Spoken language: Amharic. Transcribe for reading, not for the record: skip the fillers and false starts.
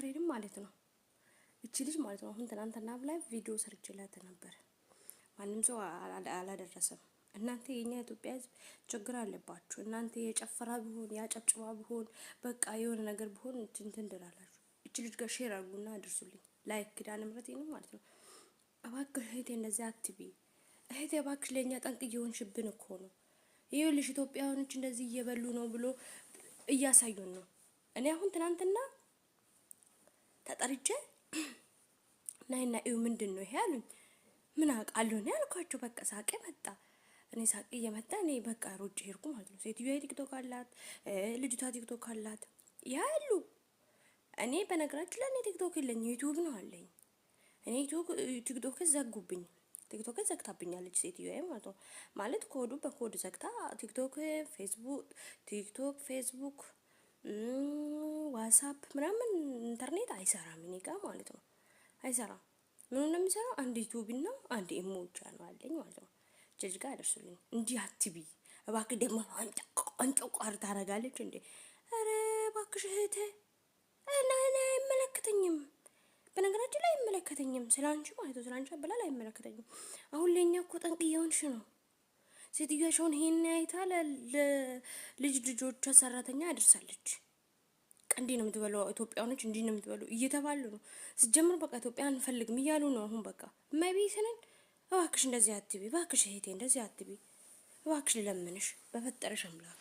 አስከሬንም ማለት ነው እቺ ልጅ ማለት ነው። አሁን ትናንትና ላይ ቪዲዮ ሰርችላት ነበር። ማንም ሰው አላደረሰም። እናንተ የኛ ኢትዮጵያ ህዝብ ችግር አለባችሁ። እናንተ የጨፈራ ቢሆን ያጨብጭባ ቢሆን በቃ የሆነ ነገር ቢሆን እንትን ትላላችሁ። እቺ ልጅ ጋር ሼር አድርጉና አድርሱልኝ። ላይክ ኪዳነ ምህረት ነው ማለት ነው። እባክሽ እህቴ እንደዚህ አትቢ እህቴ፣ እባክሽ ለኛ ጠንቅ እየሆንሽብን እኮ ነው። ይኸውልሽ ኢትዮጵያውያኖች እንደዚህ እየበሉ ነው ብሎ እያሳዩን ነው። እኔ አሁን ትናንትና ተጠርቼ ናይና እዩ ምንድነው ይሄ አሉኝ። ምን አውቃለሁ ነው ያልኳቸው። በቃ ሳቄ መጣ። እኔ ሳቄ እየመጣ እኔ በቃ ሮጬ ሄድኩ ማለት ነው። ሴትዮዋ ቲክቶክ አላት፣ ልጅቷ ቲክቶክ አላት ያሉ። እኔ በነገራችን ላይ እኔ ቲክቶክ የለኝ ዩቲዩብ ነው አለኝ። እኔ ቲክቶክ ዘጉብኝ። ቲክቶክ ዘግታብኛለች ሴትዮዋ ማለት ነው። ማለት ኮዱ በኮድ ዘግታ ቲክቶክ፣ ፌስቡክ፣ ዋትስአፕ ምናምን ኢንተርኔት አይሰራም እኔ ጋር ማለት ነው። አይሰራም። ምን ነው የሚሰራው? አንድ ዩቲዩብ እና አንድ ኢሞ ብቻ ነው አለኝ ማለት ነው። ጀጅ ጋር አደርሱልኝ። እንዲህ አትቢ እባክህ። ደግሞ አንጨቋር ታረጋለች እንዴ? አረ እባክሽ እህቴ፣ እኔ አይመለከተኝም። በነገራችን ላይ አይመለከተኝም ስላንቺ ማለት ነው። ስላንቺ አበላል አይመለከተኝም። አሁን ለኛ እኮ ጠንቅ እየሆንሽ ነው። ሴትዮዋሽውን ይሄን አይታ ልጆቿ ሰራተኛ አድርሳለች። እንዲህ ነው የምትበለው ኢትዮጵያኖች፣ እንዲህ ነው የምትበለው እየተባሉ ነው። ሲጀምር በቃ ኢትዮጵያ አንፈልግም እያሉ ነው። አሁን በቃ ማይቢስነን እባክሽ እንደዚህ አትቢ፣ እባክሽ እህቴ እንደዚህ አትቢ፣ እባክሽ ልለምንሽ በፈጠረሽ አምላክ።